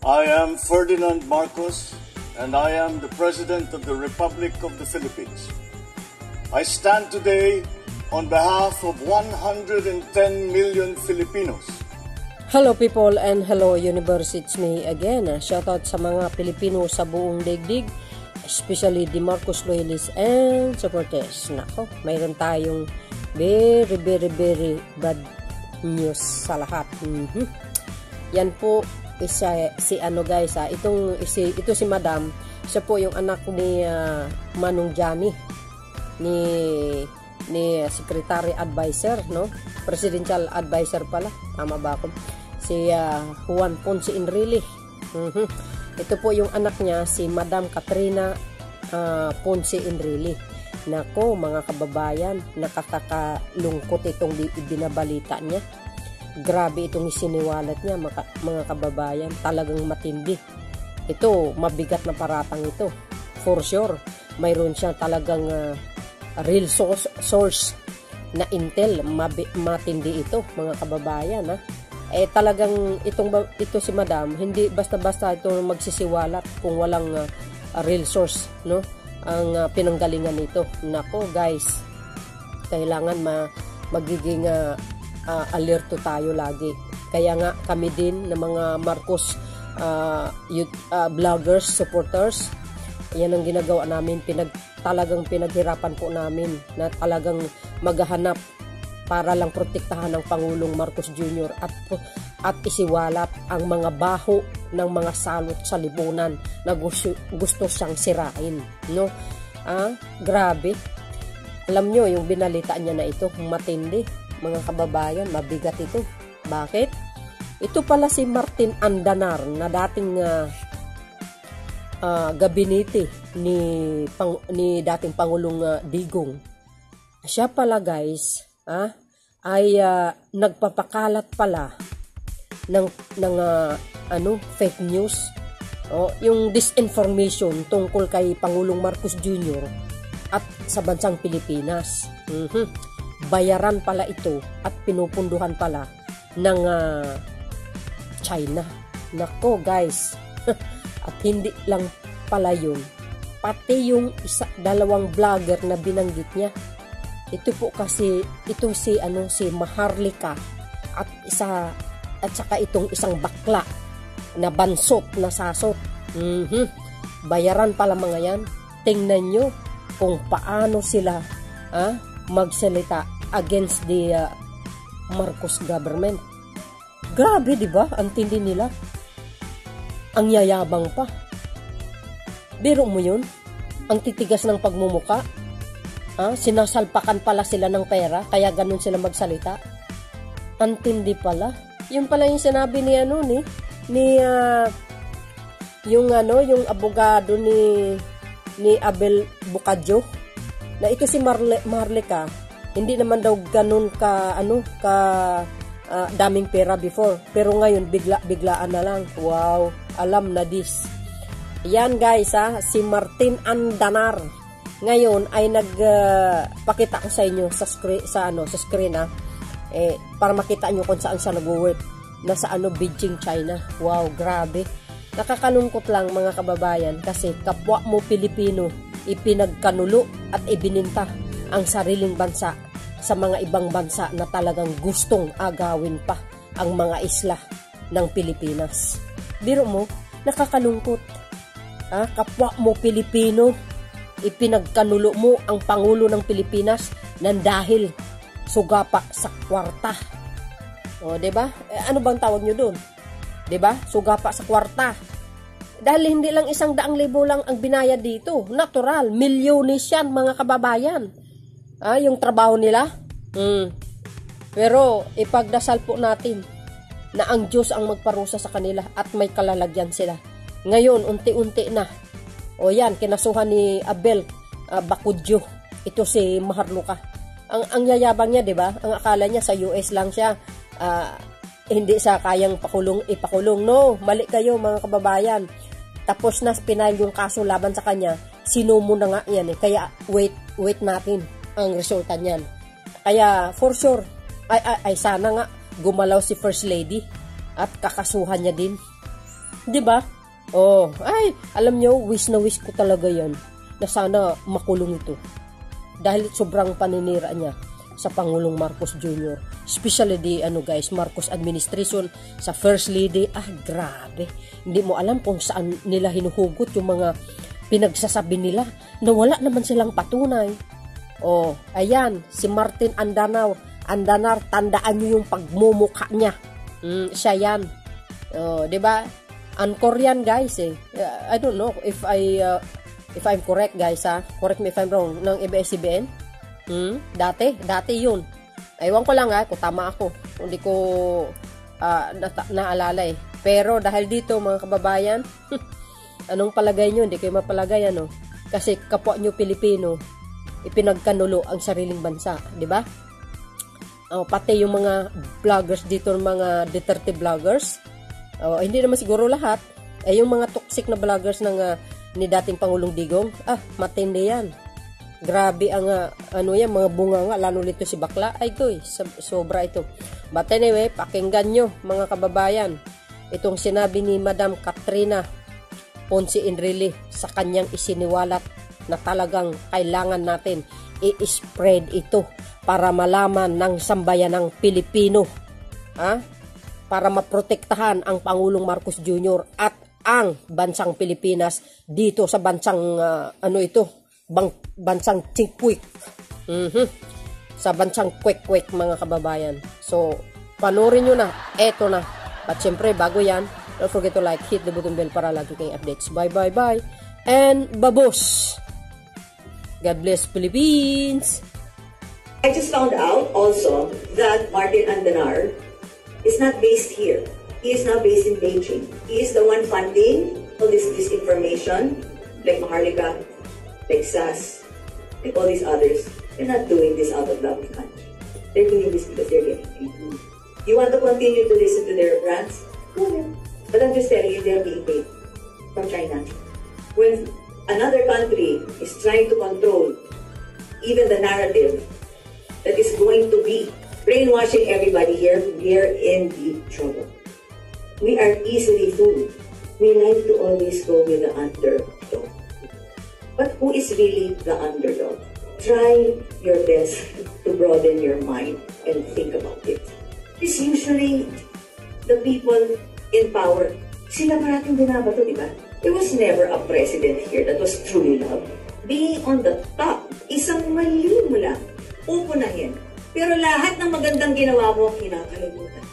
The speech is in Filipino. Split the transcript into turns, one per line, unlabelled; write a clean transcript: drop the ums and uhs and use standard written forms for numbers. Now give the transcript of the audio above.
I am Ferdinand Marcos, and I am the President of the Republic of the Philippines. I stand today on behalf of 110 million Filipinos.
Hello people and hello universe, it's me again. Shoutout sa mga Pilipino sa buong daigdig, especially the Marcos loyalists and supporters. Nako, mayroon tayong very bad news sa lahat. Yan po isa si ano guys, ito si Madam, siya po yung anak ni Manong Johnny, ni Secretary Advisor, no? Presidential Advisor pala, tama ba ako? Si Juan Ponce Enrile. Ito po yung anak niya, si Madam Katrina Ponce Enrile. Nako mga kababayan, nakakakalungkot itong ibinabalita niya. Grabe itong isiniwalat niya mga kababayan, talagang matindi. Ito, mabigat na paratang ito. For sure, mayroon siyang talagang real source na intel, matindi ito mga kababayan. Talagang ito si Madam, hindi basta-basta ito magsisiwalat kung walang real source, no? Ang pinanggalingan nito. Nako guys, kailangan magiging alerto tayo lagi. Kaya nga kami din ng mga Marcos vloggers, supporters, yan ang ginagawa namin. Talagang pinaghirapan po namin na talagang maghahanap para lang protektahan ng Pangulong Marcos Jr. at isiwalap ang mga baho ng mga salot sa lipunan na gusto siyang sirain, no? Grabe. Alam nyo, yung binalita niya na ito, matindi mga kababayan, mabigat ito. Bakit? Ito pala si Martin Andanar na dating gabinete ni dating Pangulong Digong. Siya pala guys, ay nagpapakalat pala ng fake news, yung disinformation tungkol kay Pangulong Marcos Jr. at sa bansang Pilipinas. Bayaran pala ito at pinupunduhan pala ng China. Nako guys, at hindi lang pala yun, pati yung dalawang vlogger na binanggit niya. Ito po kasi, ito si Maharlika at saka itong isang bakla na bansot na sasot. Bayaran pala mga yan. Tingnan nyo kung paano sila magsalita against the Marcos government. Grabe, di ba? Ang tindi nila. Ang yayabang pa. Biro mo yun? Ang titigas ng pagmumuka. Sinasalpakan pala sila ng pera, kaya ganun sila magsalita. Ang tindi pala. Yun pala yung sinabi yung abogado ni Abel Bucadjo, na ito si Marlica, hindi naman daw ganun ka daming pera before, pero ngayon biglaan na lang. Wow, alam na this. Yan guys, si Martin Andanar ngayon ay nagpakita ko sa inyo sa screen para makita nyo kung saan siya nag-work. Nasa Beijing, China. Wow, grabe. Nakakalungkot lang mga kababayan, kasi kapwa mo Pilipino ipinagkanulo at ibininta ang sariling bansa sa mga ibang bansa na talagang gustong agawin pa ang mga isla ng Pilipinas. Biro mo, nakakalungkot. Kapwa mo Pilipino, ipinagkanulo mo ang Pangulo ng Pilipinas nang dahil sugapa sa kwarta. O, diba? Ano bang tawag nyo dun? Diba? Sugapa sa kwarta. Dahil hindi lang 100,000 lang ang binayad dito. Natural. Milyones yan, mga kababayan. Yung trabaho nila. Pero, ipagdasal po natin na ang Diyos ang magparusa sa kanila at may kalalagyan sila. Ngayon, unti-unti na. O yan, kinasuhan ni Abel Bucadjo. Ito si Maharlika. Ang yayabang niya, diba? Ang akala niya sa US lang siya. Hindi siya kayang ipakulong. No, mali kayo mga kababayan. Tapos na pinahal yung kaso laban sa kanya. Sinumo na nga yan eh. Kaya wait natin ang resulta niyan. Kaya for sure, ay sana nga gumalaw si First Lady at kakasuhan niya din. Di ba? Oh, ay, alam nyo, wish na wish ko talaga yan na sana makulong ito. Dahil sobrang paninira niya sa Pangulong Marcos Jr. Especially di, guys, Marcos administration sa First Lady. Grabe. Hindi mo alam kung saan nila hinuhugot yung mga pinagsasabi nila na wala naman silang patunay. Oh, ayan, si Martin Andanar, tandaan nyo yung pagmumukha niya. Siya yan. Oh, di ba? Angkor yan, guys, eh. I don't know if I'm correct, guys, ha. Correct me if I'm wrong. Ng ABS-CBN. Dati yun. Ewan ko lang, ha, kung tama ako. Hindi ko naalala, eh. Pero dahil dito, mga kababayan, anong palagay nyo? Hindi kayo mapalagay, ano? Kasi kapwa nyo Pilipino, ipinagkanulo ang sariling bansa, di ba? Pati yung mga vloggers dito, mga Duterte vloggers, hindi naman siguro lahat, yung mga toxic na vloggers ng ni dating Pangulong Digong, matindi yan. Grabe ang yan, mga bunga nga, lalo nito si Bakla. Ay ito sobra ito. But anyway, pakinggan nyo mga kababayan, itong sinabi ni Madam Katrina Ponce Enrile sa kanyang isiniwalat na talagang kailangan natin i-spread ito para malaman ng sambayan ng Pilipino, para maprotektahan ang Pangulong Marcos Jr. at ang bansang Pilipinas dito sa bansang bansang Chikwik, sa bansang Kwek-Kwek, mga kababayan. So panoorin nyo na, eto na. At syempre bago yan, don't forget to like, hit the button bell para lagi kayong updates. Bye and babos. God bless Philippines!
I just found out also that Martin Andanar is not based here. He is now based in Beijing. He is the one funding all this disinformation, like Maharlika, like SAS, like all these others. They're not doing this out of love of country. They're doing this because they're getting paid. You want to continue to listen to their rants? Go ahead. But I'm just telling you, they're being paid from China. When another country is trying to control even the narrative that is going to be brainwashing everybody here, we are in deep trouble. We are easily fooled. We like to always go with the underdog. But who is really the underdog? Try your best to broaden your mind and think about it. It's usually the people in power. Sila parating binabato, di ba? There was never a president here that was truly loved. Being on the top, isang mali mo lang, upunahin. Pero lahat ng magandang ginawa mo, kinakalimutan.